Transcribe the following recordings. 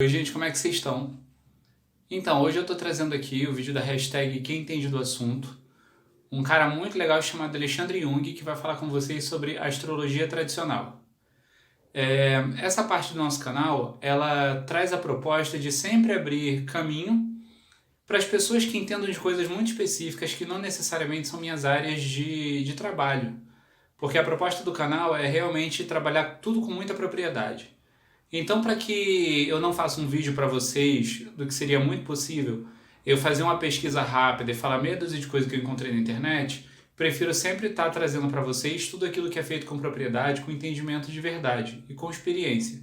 Oi, gente, como é que vocês estão? Então, hoje eu tô trazendo aqui o vídeo da hashtag Quem Entende do Assunto, um cara muito legal chamado Alexandre Jung, que vai falar com vocês sobre astrologia tradicional. Essa parte do nosso canal, ela traz a proposta de sempre abrir caminho para as pessoas que entendam de coisas muito específicas que não necessariamente são minhas áreas de trabalho. Porque a proposta do canal é realmente trabalhar tudo com muita propriedade. Então, para que eu não faça um vídeo para vocês do que seria muito possível, eu fazer uma pesquisa rápida e falar meia dúzia de coisas que eu encontrei na internet, prefiro sempre estar trazendo para vocês tudo aquilo que é feito com propriedade, com entendimento de verdade e com experiência.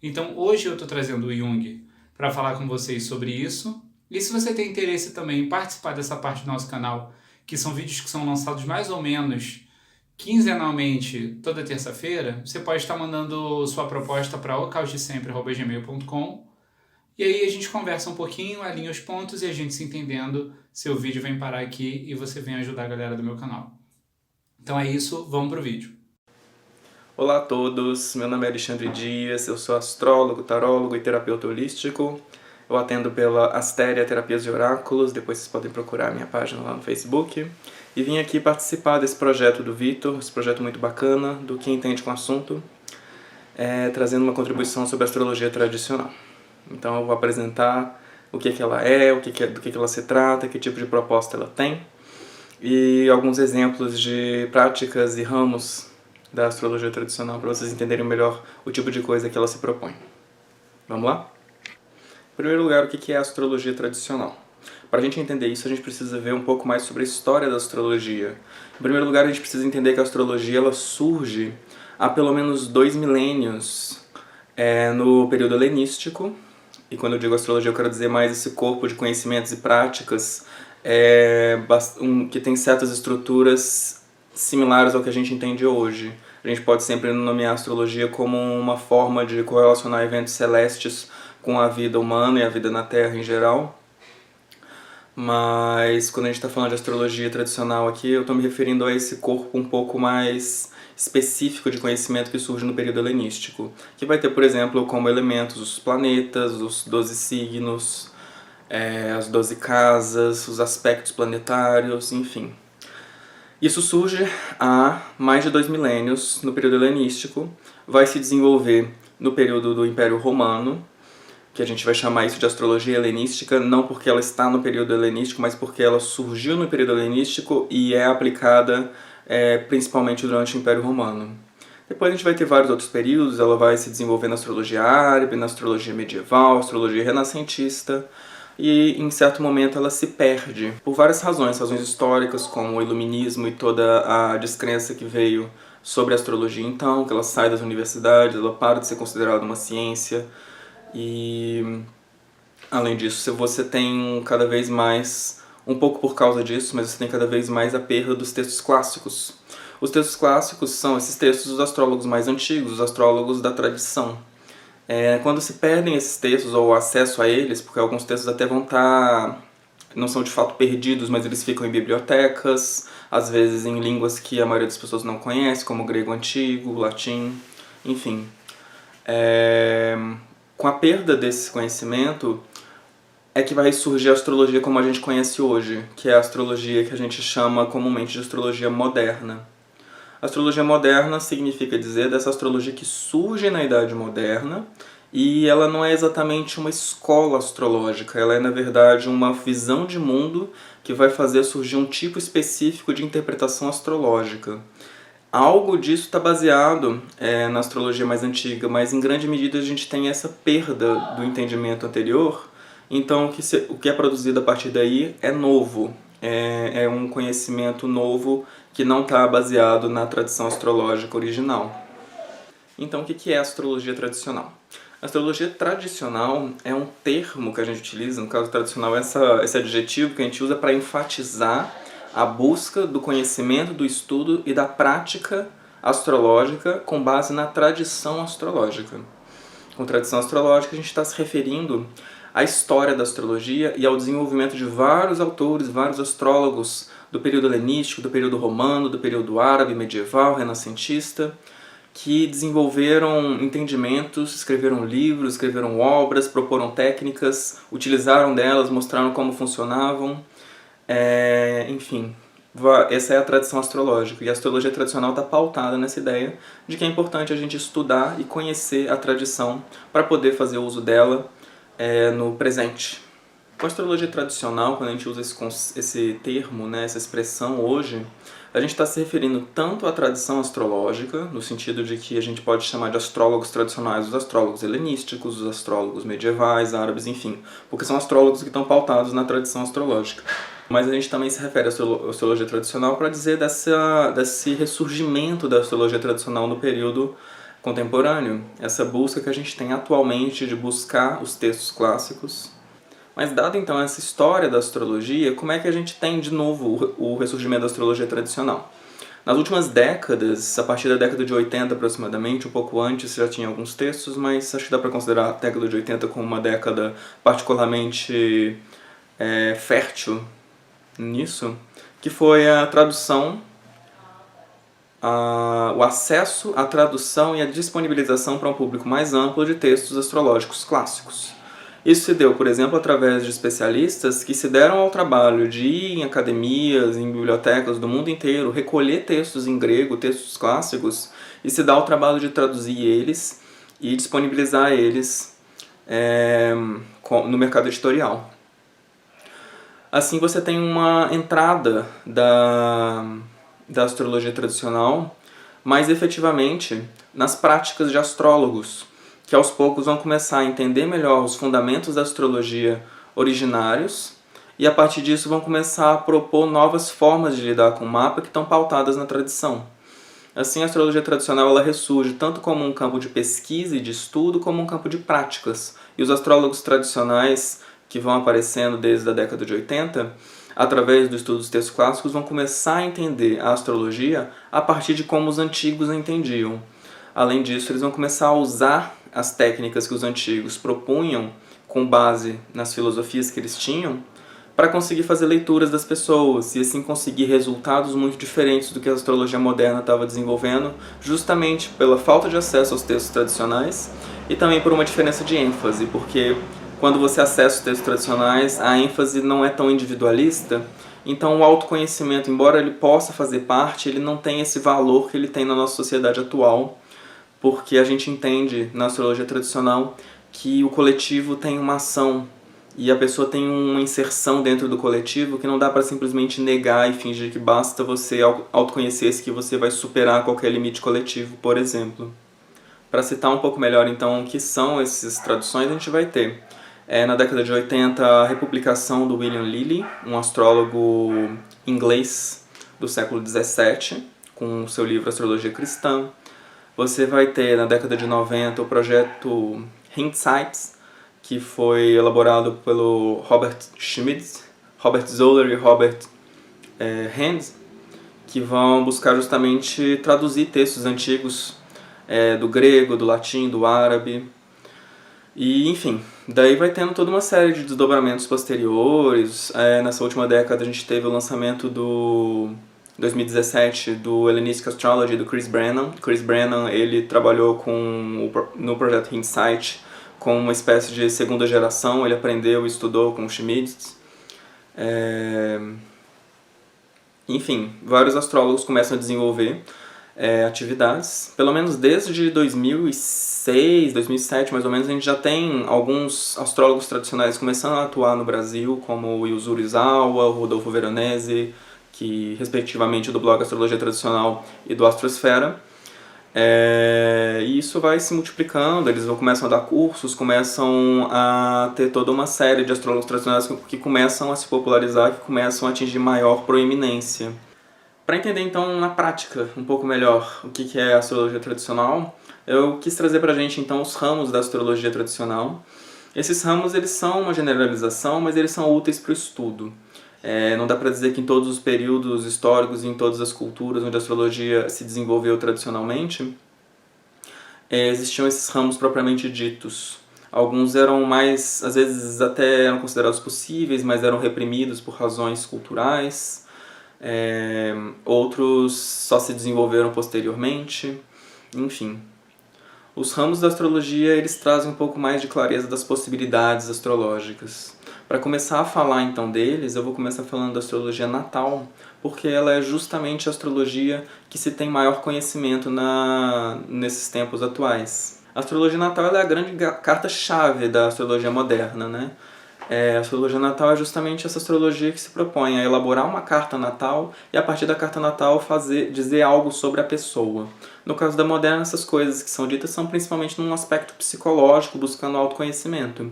Então, hoje eu estou trazendo o Jung para falar com vocês sobre isso. E se você tem interesse também em participar dessa parte do nosso canal, que são vídeos que são lançados mais ou menos quinzenalmente, toda terça-feira, você pode estar mandando sua proposta para ocausdesempre@gmail.com e aí a gente conversa um pouquinho, alinha os pontos e a gente se entendendo, seu vídeo vem parar aqui e você vem ajudar a galera do meu canal. Então é isso, vamos pro vídeo. Olá a todos, meu nome é Alexandre Dias, eu sou astrólogo, tarólogo e terapeuta holístico. Eu atendo pela Astéria Terapias de Oráculos, depois vocês podem procurar a minha página lá no Facebook. E vim aqui participar desse projeto do Vitor, esse projeto muito bacana, do Que Entende com o Assunto, trazendo uma contribuição sobre a astrologia tradicional. Então eu vou apresentar o que ela é, do que ela se trata, que tipo de proposta ela tem, e alguns exemplos de práticas e ramos da astrologia tradicional para vocês entenderem melhor o tipo de coisa que ela se propõe. Vamos lá? Em primeiro lugar, o que é a astrologia tradicional? Para a gente entender isso, a gente precisa ver um pouco mais sobre a história da astrologia. Em primeiro lugar, a gente precisa entender que a astrologia ela surge há pelo menos 2 milênios no período helenístico. E quando eu digo astrologia, eu quero dizer mais esse corpo de conhecimentos e práticas que tem certas estruturas similares ao que a gente entende hoje. A gente pode sempre nomear a astrologia como uma forma de correlacionar eventos celestes com a vida humana e a vida na Terra em geral. Mas quando a gente está falando de astrologia tradicional aqui, eu estou me referindo a esse corpo um pouco mais específico de conhecimento que surge no período helenístico, que vai ter, por exemplo, como elementos os planetas, os 12 signos, as 12 casas, os aspectos planetários, enfim. Isso surge há mais de 2 milênios no período helenístico, vai se desenvolver no período do Império Romano, que a gente vai chamar isso de astrologia helenística, não porque ela está no período helenístico, mas porque ela surgiu no período helenístico e é aplicada principalmente durante o Império Romano. Depois a gente vai ter vários outros períodos, ela vai se desenvolver na astrologia árabe, na astrologia medieval, astrologia renascentista, e em certo momento ela se perde por várias razões históricas, como o iluminismo e toda a descrença que veio sobre a astrologia então, que ela sai das universidades, ela para de ser considerada uma ciência, e além disso você tem cada vez mais, um pouco por causa disso, mas você tem cada vez mais a perda dos textos clássicos. Os textos clássicos são esses textos dos astrólogos mais antigos, os astrólogos da tradição. Quando se perdem esses textos ou o acesso a eles, porque alguns textos até vão estar, não são de fato perdidos, mas eles ficam em bibliotecas, às vezes em línguas que a maioria das pessoas não conhece, como o grego antigo, o latim, enfim. Com a perda desse conhecimento é que vai surgir a astrologia como a gente conhece hoje, que é a astrologia que a gente chama comumente de astrologia moderna. Astrologia moderna significa dizer dessa astrologia que surge na Idade Moderna e ela não é exatamente uma escola astrológica, ela é na verdade uma visão de mundo que vai fazer surgir um tipo específico de interpretação astrológica. Algo disso está baseado na astrologia mais antiga, mas em grande medida a gente tem essa perda do entendimento anterior, então o que é produzido a partir daí é novo, é um conhecimento novo que não está baseado na tradição astrológica original. Então o que é a astrologia tradicional? A astrologia tradicional é um termo que a gente utiliza, no caso tradicional esse adjetivo que a gente usa para enfatizar a busca do conhecimento, do estudo e da prática astrológica com base na tradição astrológica. Com tradição astrológica a gente está se referindo à história da astrologia e ao desenvolvimento de vários autores, vários astrólogos do período helenístico, do período romano, do período árabe, medieval, renascentista, que desenvolveram entendimentos, escreveram livros, escreveram obras, proporam técnicas, utilizaram delas, mostraram como funcionavam, enfim. Essa é a tradição astrológica, e a astrologia tradicional está pautada nessa ideia de que é importante a gente estudar e conhecer a tradição para poder fazer uso dela no presente. Com a astrologia tradicional, quando a gente usa esse termo, né, essa expressão hoje, a gente está se referindo tanto à tradição astrológica, no sentido de que a gente pode chamar de astrólogos tradicionais os astrólogos helenísticos, os astrólogos medievais, árabes, enfim, porque são astrólogos que estão pautados na tradição astrológica. Mas a gente também se refere à astrologia tradicional para dizer desse ressurgimento da astrologia tradicional no período contemporâneo, essa busca que a gente tem atualmente de buscar os textos clássicos. Mas dada então essa história da astrologia, como é que a gente tem de novo o ressurgimento da astrologia tradicional? Nas últimas décadas, a partir da década de 80 aproximadamente, um pouco antes já tinha alguns textos, mas acho que dá para considerar a década de 80 como uma década particularmente fértil nisso, que foi a tradução, o acesso à tradução e a disponibilização para um público mais amplo de textos astrológicos clássicos. Isso se deu, por exemplo, através de especialistas que se deram ao trabalho de ir em academias, em bibliotecas do mundo inteiro, recolher textos em grego, textos clássicos, e se dar ao trabalho de traduzir eles e disponibilizar eles no mercado editorial. Assim você tem uma entrada da astrologia tradicional, mais efetivamente nas práticas de astrólogos, que aos poucos vão começar a entender melhor os fundamentos da astrologia originários e a partir disso vão começar a propor novas formas de lidar com o mapa que estão pautadas na tradição. Assim, a astrologia tradicional ela ressurge tanto como um campo de pesquisa e de estudo, como um campo de práticas. E os astrólogos tradicionais que vão aparecendo desde a década de 80, através do estudo dos textos clássicos, vão começar a entender a astrologia a partir de como os antigos a entendiam. Além disso, eles vão começar a usar as técnicas que os antigos propunham com base nas filosofias que eles tinham para conseguir fazer leituras das pessoas e assim conseguir resultados muito diferentes do que a astrologia moderna estava desenvolvendo, justamente pela falta de acesso aos textos tradicionais e também por uma diferença de ênfase, porque quando você acessa os textos tradicionais, a ênfase não é tão individualista, então o autoconhecimento, embora ele possa fazer parte, ele não tem esse valor que ele tem na nossa sociedade atual, porque a gente entende na astrologia tradicional que o coletivo tem uma ação e a pessoa tem uma inserção dentro do coletivo que não dá para simplesmente negar e fingir que basta você autoconhecer-se que você vai superar qualquer limite coletivo, por exemplo. Para citar um pouco melhor então o que são essas traduções, a gente vai ter na década de 80 a republicação do William Lilly, um astrólogo inglês do século 17, com o seu livro Astrologia Cristã. Você vai ter na década de 90 o projeto Hindsight, que foi elaborado pelo Robert Schmidt, Robert Zoller e Robert Hand, que vão buscar justamente traduzir textos antigos do grego, do latim, do árabe. E, enfim, daí vai tendo toda uma série de desdobramentos posteriores. Nessa última década a gente teve o lançamento do 2017 do Hellenistic Astrology do Chris Brennan. Chris Brennan ele trabalhou no projeto Insight com uma espécie de segunda geração, ele aprendeu e estudou com o Schmidt. Enfim, vários astrólogos começam a desenvolver atividades. Pelo menos desde 2006, 2007 mais ou menos, a gente já tem alguns astrólogos tradicionais começando a atuar no Brasil, como o Yuzuru Izawa, o Rodolfo Veronese, que respectivamente do blog Astrologia Tradicional e do Astrosfera. E isso vai se multiplicando, eles começam a dar cursos, começam a ter toda uma série de astrólogos tradicionais que começam a se popularizar, que começam a atingir maior proeminência. Para entender então na prática um pouco melhor o que é a astrologia tradicional, eu quis trazer para a gente então os ramos da astrologia tradicional. Esses ramos eles são uma generalização, mas eles são úteis para o estudo. Não dá para dizer que em todos os períodos históricos e em todas as culturas onde a astrologia se desenvolveu tradicionalmente, existiam esses ramos propriamente ditos. Alguns eram mais, às vezes até eram considerados possíveis, mas eram reprimidos por razões culturais. Outros só se desenvolveram posteriormente. enfim. Os ramos da astrologia, eles trazem um pouco mais de clareza das possibilidades astrológicas. Para começar a falar então deles, eu vou começar falando da astrologia natal, porque ela é justamente a astrologia que se tem maior conhecimento nesses tempos atuais. A astrologia natal ela é a grande carta-chave da astrologia moderna, né? A astrologia natal é justamente essa astrologia que se propõe a elaborar uma carta natal e a partir da carta natal dizer algo sobre a pessoa. No caso da moderna, essas coisas que são ditas são principalmente num aspecto psicológico, buscando autoconhecimento.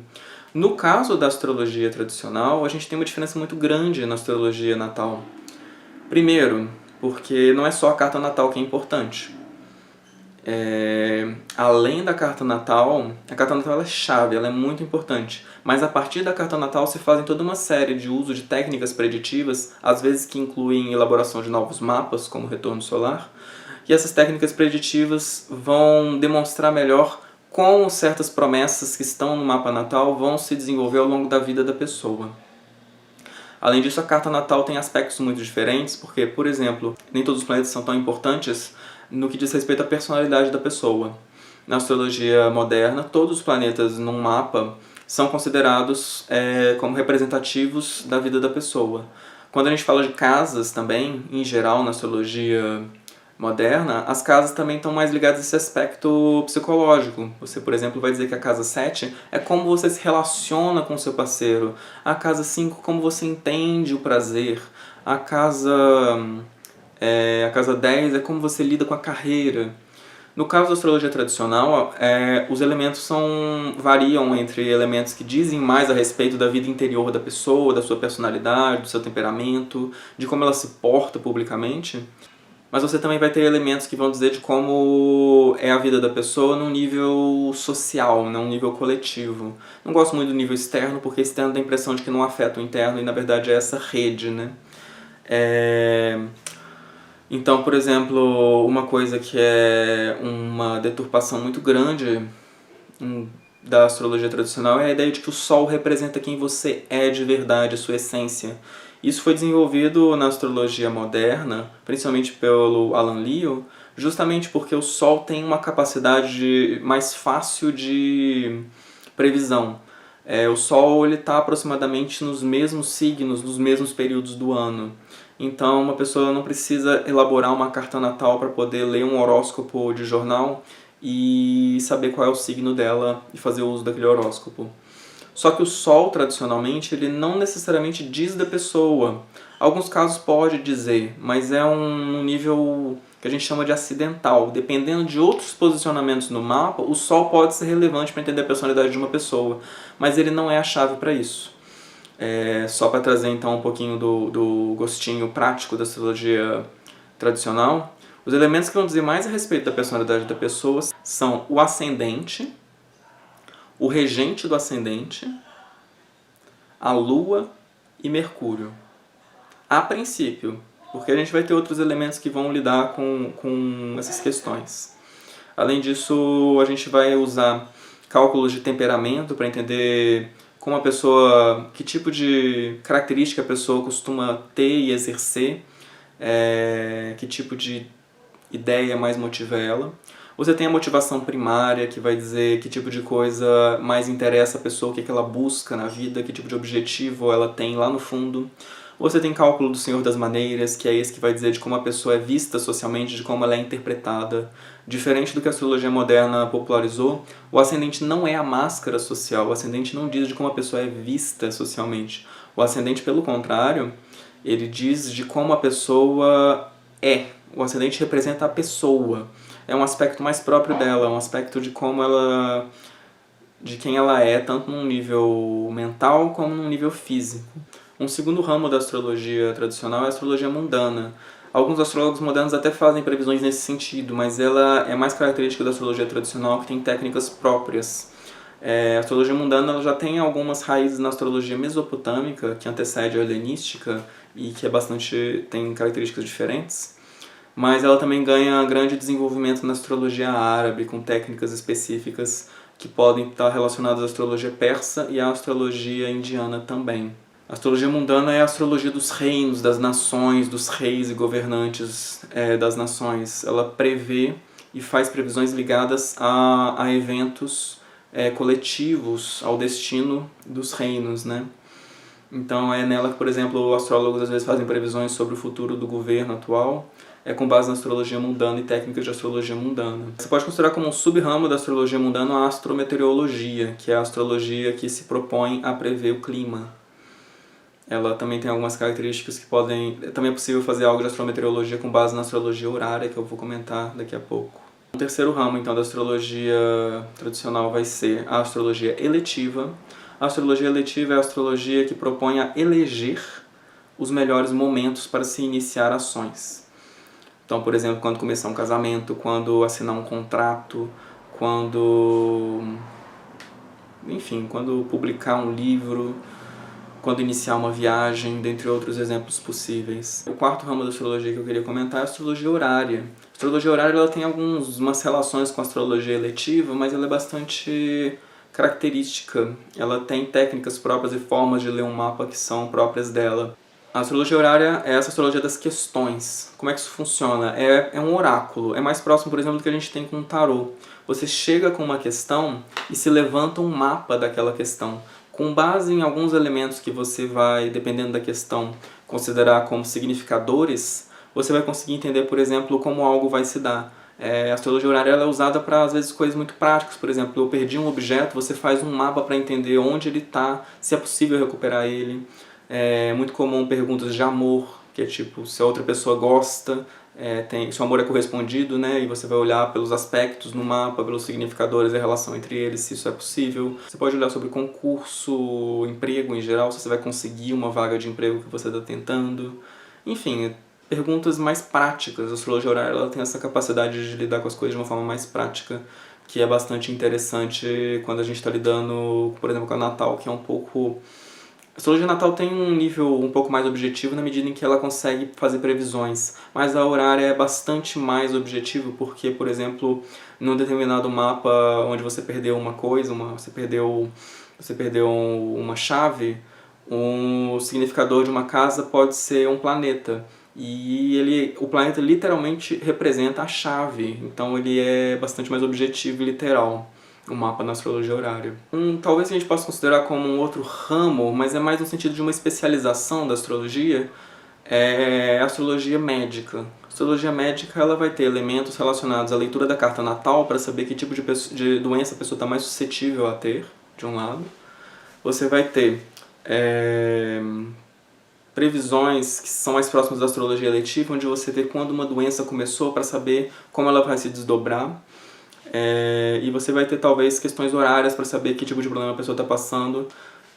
No caso da astrologia tradicional, a gente tem uma diferença muito grande na astrologia natal. Primeiro, porque não é só a carta natal que é importante. Além da carta natal, a carta natal ela é chave, ela é muito importante. Mas a partir da carta natal se fazem toda uma série de uso de técnicas preditivas, às vezes que incluem elaboração de novos mapas, como o retorno solar. E essas técnicas preditivas vão demonstrar melhor como certas promessas que estão no mapa natal vão se desenvolver ao longo da vida da pessoa. Além disso, a carta natal tem aspectos muito diferentes, porque, por exemplo, nem todos os planetas são tão importantes no que diz respeito à personalidade da pessoa. Na astrologia moderna, todos os planetas num mapa são considerados como representativos da vida da pessoa. Quando a gente fala de casas também, em geral, na astrologia moderna, as casas também estão mais ligadas a esse aspecto psicológico. Você, por exemplo, vai dizer que a casa 7 é como você se relaciona com o seu parceiro. A casa 5, como você entende o prazer. A casa 10 é como você lida com a carreira. No caso da astrologia tradicional, os elementos variam entre elementos que dizem mais a respeito da vida interior da pessoa, da sua personalidade, do seu temperamento, de como ela se porta publicamente. Mas você também vai ter elementos que vão dizer de como é a vida da pessoa num nível social, num nível coletivo. Não gosto muito do nível externo, porque externo dá a impressão de que não afeta o interno, e na verdade é essa rede, né? Então, por exemplo, uma coisa que é uma deturpação muito grande da astrologia tradicional é a ideia de que o Sol representa quem você é de verdade, a sua essência. Isso foi desenvolvido na astrologia moderna, principalmente pelo Alan Leal, justamente porque o Sol tem uma capacidade mais fácil de previsão. O Sol está aproximadamente nos mesmos signos, nos mesmos períodos do ano. Então, uma pessoa não precisa elaborar uma carta natal para poder ler um horóscopo de jornal e saber qual é o signo dela e fazer uso daquele horóscopo. Só que o Sol, tradicionalmente, ele não necessariamente diz da pessoa. Alguns casos pode dizer, mas é um nível que a gente chama de acidental. Dependendo de outros posicionamentos no mapa, o Sol pode ser relevante para entender a personalidade de uma pessoa, mas ele não é a chave para isso. Só para trazer então um pouquinho do gostinho prático da astrologia tradicional, os elementos que vão dizer mais a respeito da personalidade da pessoa são o ascendente, o regente do ascendente, a Lua e Mercúrio. A princípio, porque a gente vai ter outros elementos que vão lidar com essas questões. Além disso, a gente vai usar cálculos de temperamento para entender como a pessoa, que tipo de característica a pessoa costuma ter e exercer, que tipo de ideia mais motiva ela. Você tem a motivação primária, que vai dizer que tipo de coisa mais interessa a pessoa, o que ela busca na vida, que tipo de objetivo ela tem lá no fundo. Você tem cálculo do Senhor das Maneiras, que é esse que vai dizer de como a pessoa é vista socialmente, de como ela é interpretada. Diferente do que a astrologia moderna popularizou, o ascendente não é a máscara social, o ascendente não diz de como a pessoa é vista socialmente. O ascendente, pelo contrário, ele diz de como a pessoa é. O ascendente representa a pessoa. É um aspecto mais próprio dela, é um aspecto de como ela, de quem ela é, tanto num nível mental como num nível físico. Um segundo ramo da astrologia tradicional é a astrologia mundana. Alguns astrólogos modernos até fazem previsões nesse sentido, mas ela é mais característica da astrologia tradicional, que tem técnicas próprias. A astrologia mundana ela já tem algumas raízes na astrologia mesopotâmica, que antecede a helenística e que tem características diferentes. Mas ela também ganha grande desenvolvimento na astrologia árabe, com técnicas específicas que podem estar relacionadas à astrologia persa e à astrologia indiana também. A astrologia mundana é a astrologia dos reinos, das nações, dos reis e governantes das nações. Ela prevê e faz previsões ligadas a eventos coletivos, ao destino dos reinos, né? Então é nela que, por exemplo, astrólogos às vezes fazem previsões sobre o futuro do governo atual, com base na astrologia mundana e técnicas de astrologia mundana. Você pode considerar como um sub-ramo da astrologia mundana a astrometeorologia, que é a astrologia que se propõe a prever o clima. Ela também tem algumas características que podem... Também é possível fazer algo de astrometeorologia com base na astrologia horária, que eu vou comentar daqui a pouco. O terceiro ramo, então, da astrologia tradicional vai ser a astrologia eletiva. A astrologia eletiva é a astrologia que propõe a eleger os melhores momentos para se iniciar ações. Então, por exemplo, quando começar um casamento, quando assinar um contrato, enfim, quando publicar um livro, quando iniciar uma viagem, dentre outros exemplos possíveis. O quarto ramo da astrologia que eu queria comentar é a astrologia horária. A astrologia horária ela tem algumas relações com a astrologia eletiva, mas ela é bastante característica. Ela tem técnicas próprias e formas de ler um mapa que são próprias dela. A astrologia horária é essa astrologia das questões. Como é que isso funciona? É um oráculo. É mais próximo, por exemplo, do que a gente tem com o tarô. Você chega com uma questão e se levanta um mapa daquela questão. Com base em alguns elementos que você vai, dependendo da questão, considerar como significadores, você vai conseguir entender, por exemplo, como algo vai se dar. A astrologia horária ela é usada para, às vezes, coisas muito práticas. Por exemplo, eu perdi um objeto, você faz um mapa para entender onde ele está, se é possível recuperar ele. É muito comum perguntas de amor, que é tipo, se a outra pessoa gosta, se o amor é correspondido, né? E você vai olhar pelos aspectos no mapa, pelos significadores e a relação entre eles, se isso é possível. Você pode olhar sobre concurso, emprego em geral, se você vai conseguir uma vaga de emprego que você está tentando. Enfim, perguntas mais práticas. A astrologia horária ela tem essa capacidade de lidar com as coisas de uma forma mais prática, que é bastante interessante quando a gente está lidando, por exemplo, com a Natal, que é um pouco... A astrologia natal tem um nível um pouco mais objetivo na medida em que ela consegue fazer previsões, mas a horária é bastante mais objetivo porque, por exemplo, num determinado mapa onde você perdeu uma coisa, você perdeu uma chave, um significador de uma casa pode ser um planeta. E o planeta literalmente representa a chave, então ele é bastante mais objetivo e literal. O mapa na astrologia horária. Talvez a gente possa considerar como um outro ramo, mas é mais no sentido de uma especialização da astrologia, é a astrologia médica. A astrologia médica ela vai ter elementos relacionados à leitura da carta natal para saber que tipo de doença a pessoa está mais suscetível a ter, de um lado. Você vai ter previsões que são mais próximas da astrologia eletiva, onde você vê quando uma doença começou para saber como ela vai se desdobrar. E você vai ter talvez questões horárias para saber que tipo de problema a pessoa está passando.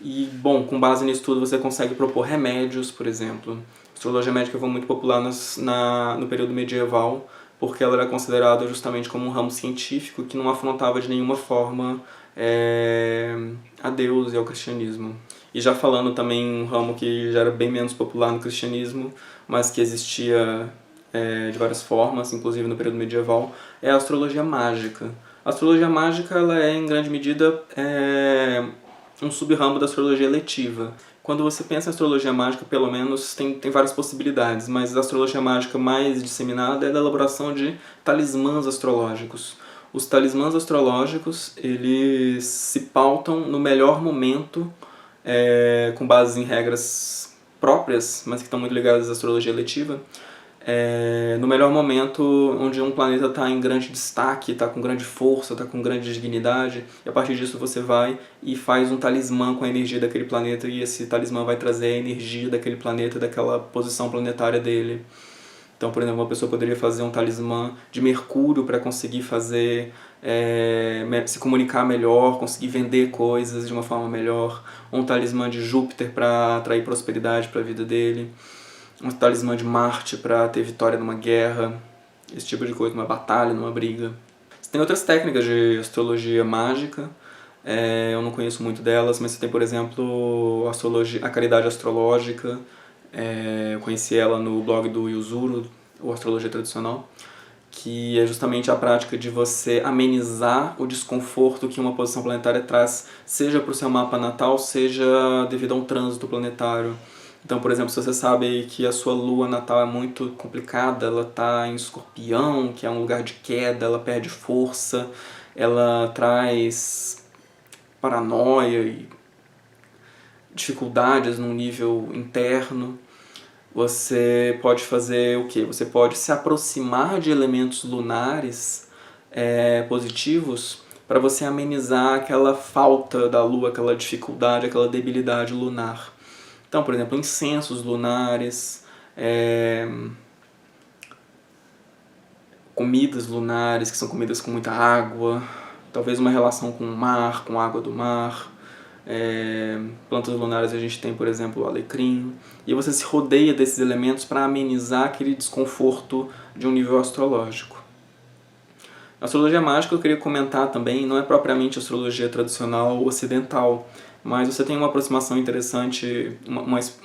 E, bom, com base nisso tudo você consegue propor remédios, por exemplo. A astrologia médica foi muito popular no período medieval, porque ela era considerada justamente como um ramo científico que não afrontava de nenhuma forma a Deus e ao cristianismo. E já falando também um ramo que já era bem menos popular no cristianismo, mas que existia de várias formas, inclusive no período medieval, é a astrologia mágica. A astrologia mágica ela é, em grande medida, um sub-ramo da astrologia eletiva. Quando você pensa em astrologia mágica, pelo menos, tem várias possibilidades, mas a astrologia mágica mais disseminada é da elaboração de talismãs astrológicos. Os talismãs astrológicos, eles se pautam no melhor momento, com base em regras próprias, mas que estão muito ligadas à astrologia eletiva, no melhor momento onde um planeta está em grande destaque, está com grande força, está com grande dignidade, e a partir disso você vai e faz um talismã com a energia daquele planeta, e esse talismã vai trazer a energia daquele planeta, daquela posição planetária dele. Então, por exemplo, uma pessoa poderia fazer um talismã de Mercúrio para conseguir se comunicar melhor, conseguir vender coisas de uma forma melhor, um talismã de Júpiter para atrair prosperidade para a vida dele, um talismã de Marte para ter vitória numa guerra, esse tipo de coisa, numa batalha, numa briga. Você tem outras técnicas de astrologia mágica, eu não conheço muito delas, mas você tem, por exemplo, a caridade astrológica, eu conheci ela no blog do Yuzuru, o Astrologia Tradicional, que é justamente a prática de você amenizar o desconforto que uma posição planetária traz, seja para o seu mapa natal, seja devido a um trânsito planetário. Então, por exemplo, se você sabe que a sua lua natal é muito complicada, ela está em Escorpião, que é um lugar de queda, ela perde força, ela traz paranoia e dificuldades num nível interno, você pode fazer o quê? Você pode se aproximar de elementos lunares positivos para você amenizar aquela falta da lua, aquela dificuldade, aquela debilidade lunar. Então, por exemplo, incensos lunares, comidas lunares, que são comidas com muita água, talvez uma relação com o mar, com a água do mar. Plantas lunares a gente tem, por exemplo, o alecrim. E você se rodeia desses elementos para amenizar aquele desconforto de um nível astrológico. A astrologia mágica eu queria comentar também, não é propriamente a astrologia tradicional ocidental, mas você tem uma aproximação interessante,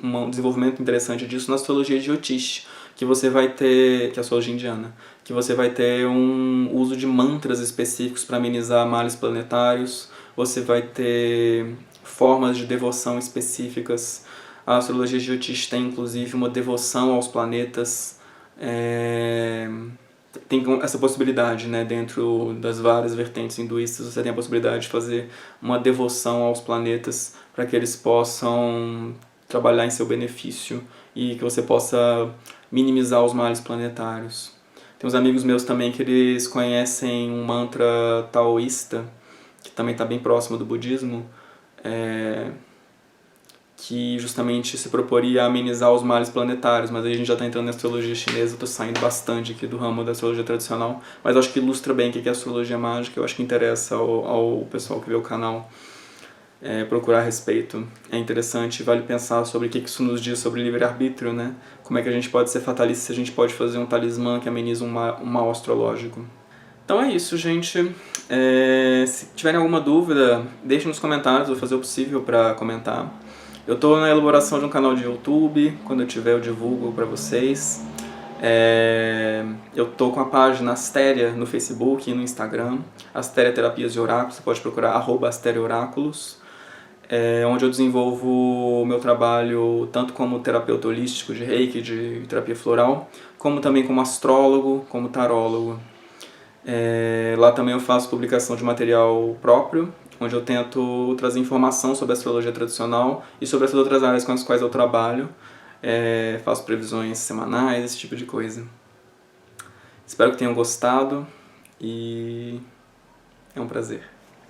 um desenvolvimento interessante disso na astrologia Jyotish, que você vai ter, que é a astrologia indiana, que você vai ter um uso de mantras específicos para amenizar males planetários, você vai ter formas de devoção específicas. A astrologia Jyotish tem inclusive uma devoção aos planetas, tem essa possibilidade, né, dentro das várias vertentes hinduístas, você tem a possibilidade de fazer uma devoção aos planetas para que eles possam trabalhar em seu benefício e que você possa minimizar os males planetários. Tem uns amigos meus também que eles conhecem um mantra taoísta, que também está bem próximo do budismo, que justamente se proporia a amenizar os males planetários, mas aí a gente já está entrando na astrologia chinesa, eu estou saindo bastante aqui do ramo da astrologia tradicional, mas acho que ilustra bem o que é a astrologia mágica, eu acho que interessa ao pessoal que vê o canal procurar a respeito. É interessante, vale pensar sobre o que isso nos diz sobre livre-arbítrio, né? Como é que a gente pode ser fatalista se a gente pode fazer um talismã que ameniza um mal astrológico. Então é isso, gente. Se tiverem alguma dúvida, deixem nos comentários, vou fazer o possível para comentar. Eu estou na elaboração de um canal de YouTube, quando eu tiver eu divulgo para vocês. Eu estou com a página Astéria no Facebook e no Instagram, Astéria Terapias e Oráculos, você pode procurar @AstériaOráculos, onde eu desenvolvo o meu trabalho tanto como terapeuta holístico de Reiki, de terapia floral, como também como astrólogo, como tarólogo. Lá também eu faço publicação de material próprio, onde eu tento trazer informação sobre a astrologia tradicional e sobre as outras áreas com as quais eu trabalho. Faço previsões semanais, esse tipo de coisa. Espero que tenham gostado e é um prazer.